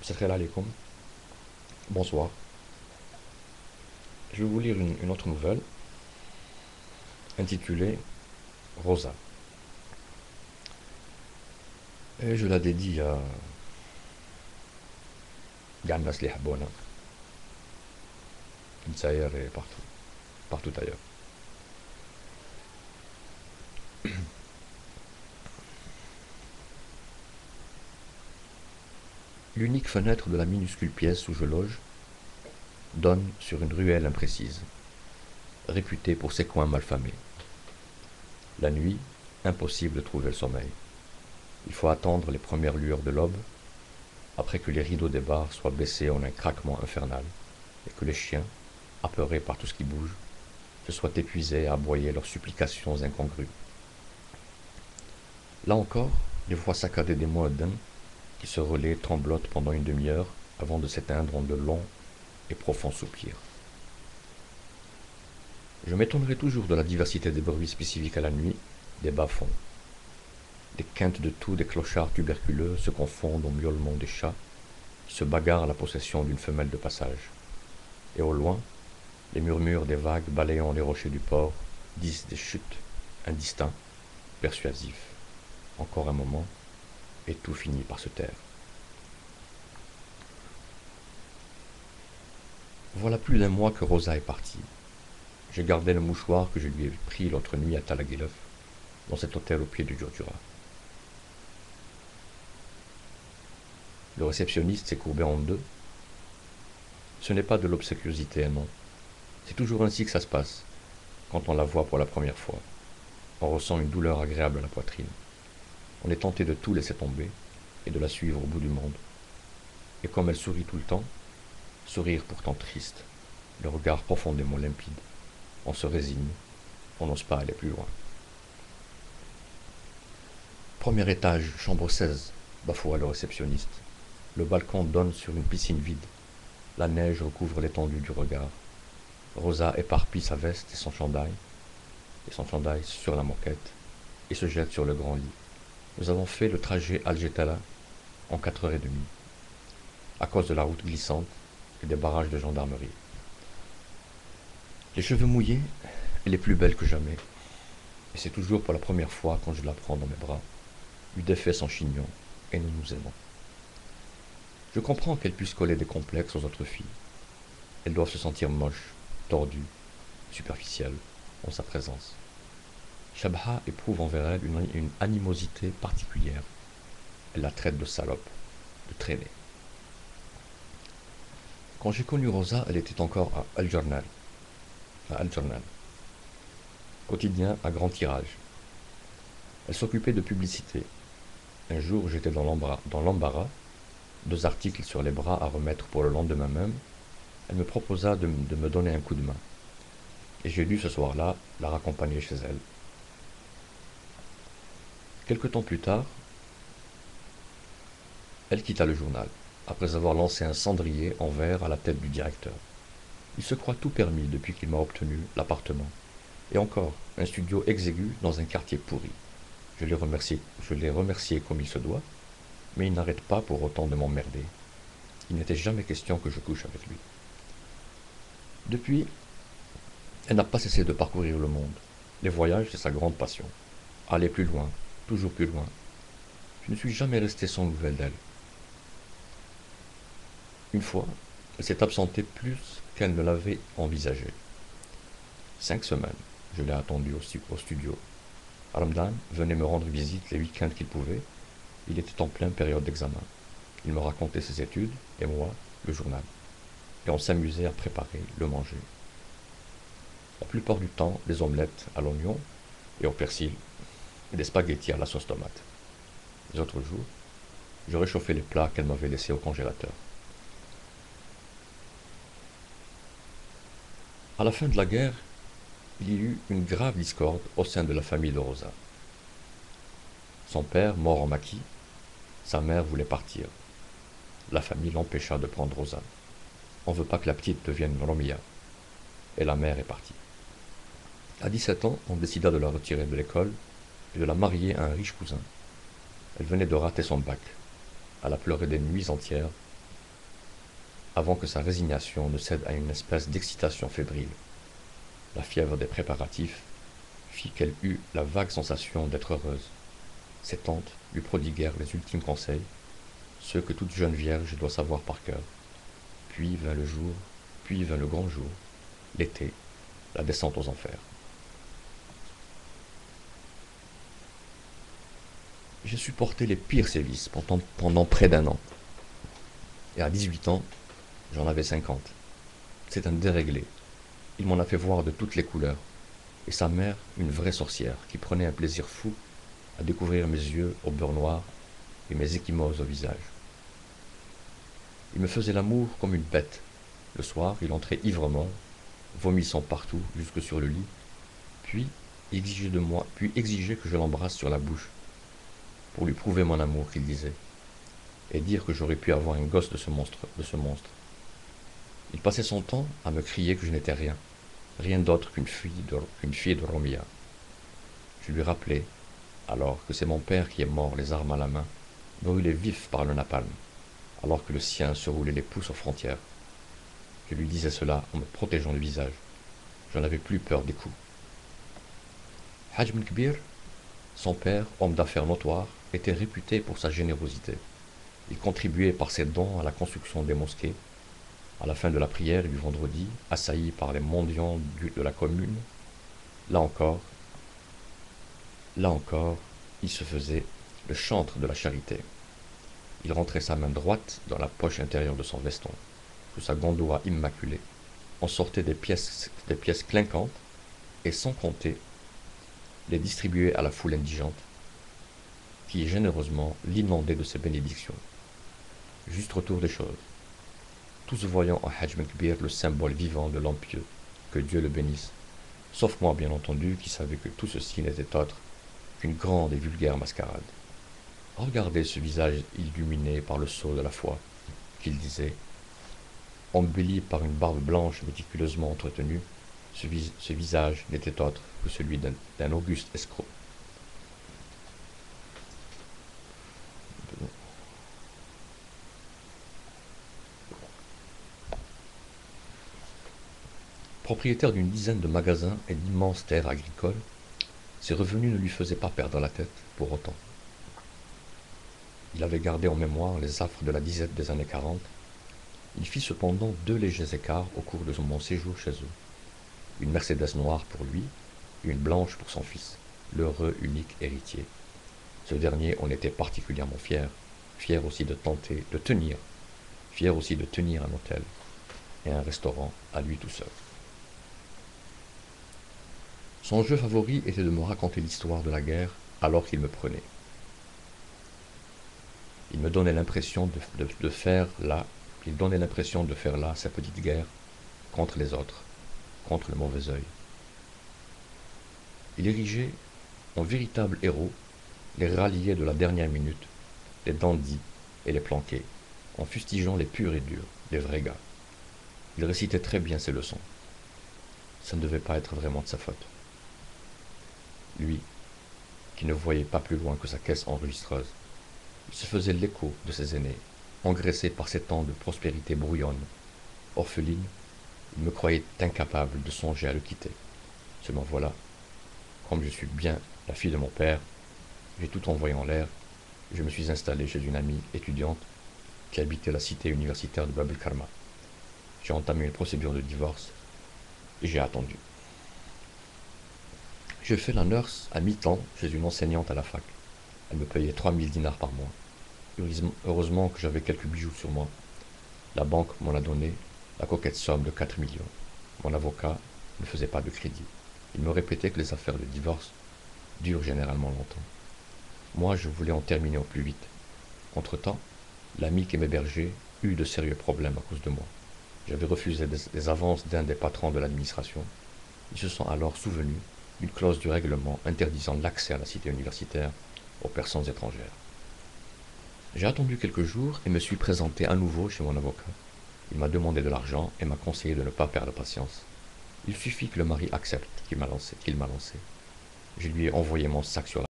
Salam alaikum, bonsoir. Je vais vous lire une autre nouvelle intitulée Rosa. Et je la dédie à Gannas li Habona, Dzaïr et partout ailleurs. L'unique fenêtre de la minuscule pièce où je loge donne sur une ruelle imprécise, réputée pour ses coins malfamés. La nuit, impossible de trouver le sommeil. Il faut attendre les premières lueurs de l'aube, après que les rideaux des bars soient baissés en un craquement infernal, et que les chiens, apeurés par tout ce qui bouge, se soient épuisés à aboyer leurs supplications incongrues. Là encore, les voix saccadées des mueddins qui se relaient tremblotent pendant une demi-heure avant de s'éteindre en de longs et profonds soupirs. Je m'étonnerai toujours de la diversité des bruits spécifiques à la nuit, des bas-fonds. Des quintes de toux des clochards tuberculeux se confondent au miaulement des chats qui se bagarrent à la possession d'une femelle de passage. Et au loin, les murmures des vagues balayant les rochers du port disent des chutes, indistincts, persuasifs. Encore un moment, et tout finit par se taire. Voilà plus d'un mois que Rosa est partie. J'ai gardé le mouchoir que je lui ai pris l'autre nuit à Talaguilov, dans cet hôtel au pied du Djurdjura. Le réceptionniste s'est courbé en deux. Ce n'est pas de l'obséquiosité, non. C'est toujours ainsi que ça se passe, quand on la voit pour la première fois. On ressent une douleur agréable à la poitrine. On est tenté de tout laisser tomber et de la suivre au bout du monde. Et comme elle sourit tout le temps, sourire pourtant triste, le regard profondément limpide, on se résigne, on n'ose pas aller plus loin. Premier étage, chambre 16, bafoua le réceptionniste. Le balcon donne sur une piscine vide. La neige recouvre l'étendue du regard. Rosa éparpille sa veste et son chandail sur la moquette, et se jette sur le grand lit. Nous avons fait le trajet Algetala en 4h30, à cause de la route glissante et des barrages de gendarmerie. Les cheveux mouillés, elle est plus belle que jamais, et c'est toujours pour la première fois quand je la prends dans mes bras. Lui défait son chignon, et nous nous aimons. Je comprends qu'elle puisse coller des complexes aux autres filles. Elles doivent se sentir moches, tordues, superficielles, en sa présence. Shabha éprouve envers elle une animosité particulière. Elle la traite de salope, de traînée. Quand j'ai connu Rosa, elle était encore à Al-Journal, quotidien à grand tirage. Elle s'occupait de publicité. Un jour, j'étais dans l'embarras, 2 articles sur les bras à remettre pour le lendemain même. Elle me proposa de me donner un coup de main. Et j'ai dû ce soir-là la raccompagner chez elle. Quelque temps plus tard, elle quitta le journal, après avoir lancé un cendrier en verre à la tête du directeur. Il se croit tout permis depuis qu'il m'a obtenu l'appartement. Et encore, un studio exigu dans un quartier pourri. Je l'ai remercié comme il se doit, mais il n'arrête pas pour autant de m'emmerder. Il n'était jamais question que je couche avec lui. Depuis, elle n'a pas cessé de parcourir le monde. Les voyages, c'est sa grande passion. Aller plus loin, toujours plus loin. Je ne suis jamais resté sans nouvelles d'elle. Une fois, elle s'est absentée plus qu'elle ne l'avait envisagé. 5 semaines, je l'ai attendue au studio. Ramdan venait me rendre visite les week-ends qu'il pouvait. Il était en pleine période d'examen. Il me racontait ses études, et moi, le journal. Et on s'amusait à préparer le manger. La plupart du temps, des omelettes à l'oignon et au persil, et des spaghettis à la sauce tomate. Les autres jours, je réchauffais les plats qu'elle m'avait laissés au congélateur. À la fin de la guerre, il y eut une grave discorde au sein de la famille de Rosa. Son père, mort en maquis, sa mère voulait partir. La famille l'empêcha de prendre Rosa. On ne veut pas que la petite devienne Romia. Et la mère est partie. À 17 ans, on décida de la retirer de l'école et de la marier à un riche cousin. Elle venait de rater son bac. Elle a pleuré des nuits entières avant que sa résignation ne cède à une espèce d'excitation fébrile. La fièvre des préparatifs fit qu'elle eut la vague sensation d'être heureuse. Ses tantes lui prodiguèrent les ultimes conseils, ceux que toute jeune vierge doit savoir par cœur. Puis vint le jour, puis vint le grand jour, l'été, la descente aux enfers. J'ai supporté les pires sévices pendant près d'un an. Et à 18 ans, j'en avais 50. C'est un déréglé. Il m'en a fait voir de toutes les couleurs. Et sa mère, une vraie sorcière, qui prenait un plaisir fou à découvrir mes yeux au beurre noir et mes ecchymoses au visage. Il me faisait l'amour comme une bête. Le soir, il entrait ivre-mort, vomissant partout, jusque sur le lit, puis exigeait que je l'embrasse sur la bouche, pour lui prouver mon amour, qu'il disait, et dire que j'aurais pu avoir un gosse de ce monstre. Il passait son temps à me crier que je n'étais rien d'autre qu'une fille de Romia. Je lui rappelais, alors que c'est mon père qui est mort les armes à la main, brûlé vif par le napalm, alors que le sien se roulait les pouces aux frontières. Je lui disais cela en me protégeant le visage. J'en avais plus peur des coups. Hajj Ben Kbir, son père, homme d'affaires notoire, était réputé pour sa générosité. Il contribuait par ses dons à la construction des mosquées. À la fin de la prière du vendredi, assailli par les mendiants de la commune, là encore, il se faisait le chantre de la charité. Il rentrait sa main droite dans la poche intérieure de son veston, sous sa gandoua immaculée. En sortait des pièces clinquantes, et sans compter, les distribuait à la foule indigente, qui généreusement l'inondait de ses bénédictions. Juste retour des choses, tous voyant en Hajj Ben Kbir le symbole vivant de l'homme pieux, que Dieu le bénisse, sauf moi bien entendu, qui savais que tout ceci n'était autre qu'une grande et vulgaire mascarade. Regardez ce visage illuminé par le sceau de la foi, qu'il disait, embelli par une barbe blanche méticuleusement entretenue. Ce visage n'était autre que celui d'un auguste escroc. Propriétaire d'une dizaine de magasins et d'immenses terres agricoles, ses revenus ne lui faisaient pas perdre la tête pour autant. Il avait gardé en mémoire les affres de la disette des années 40. Il fit cependant 2 légers écarts au cours de mon séjour chez eux. Une Mercedes noire pour lui, et une blanche pour son fils, l'heureux unique héritier. Ce dernier en était particulièrement fier aussi de fier aussi de tenir un hôtel et un restaurant à lui tout seul. Son jeu favori était de me raconter l'histoire de la guerre alors qu'il me prenait. Il me donnait l'impression de faire là sa petite guerre contre les autres, contre le mauvais œil. Il érigeait en véritable héros les ralliés de la dernière minute, les dandys et les planqués, en fustigeant les purs et durs, les vrais gars. Il récitait très bien ses leçons. Ça ne devait pas être vraiment de sa faute. Lui, qui ne voyait pas plus loin que sa caisse enregistreuse, il se faisait l'écho de ses aînés, engraissé par ces temps de prospérité brouillonne. Orpheline, il me croyait incapable de songer à le quitter. Seulement voilà, comme je suis bien la fille de mon père, j'ai tout envoyé en l'air, et je me suis installé chez une amie étudiante qui habitait la cité universitaire de Bab el-Karma. J'ai entamé une procédure de divorce, et j'ai attendu. J'ai fait la nurse à mi-temps chez une enseignante à la fac. Elle me payait 3000 dinars par mois. Heureusement que j'avais quelques bijoux sur moi. La banque m'en a donné la coquette somme de 4 millions. Mon avocat ne faisait pas de crédit. Il me répétait que les affaires de divorce durent généralement longtemps. Moi, je voulais en terminer au plus vite. Entre-temps, l'ami qui m'hébergeait eut de sérieux problèmes à cause de moi. J'avais refusé des avances d'un des patrons de l'administration. Ils se sont alors souvenus d'une clause du règlement interdisant l'accès à la cité universitaire aux personnes étrangères. J'ai attendu quelques jours et me suis présenté à nouveau chez mon avocat. Il m'a demandé de l'argent et m'a conseillé de ne pas perdre patience. Il suffit que le mari accepte qu'il m'a lancé. Je lui ai envoyé mon sac sur la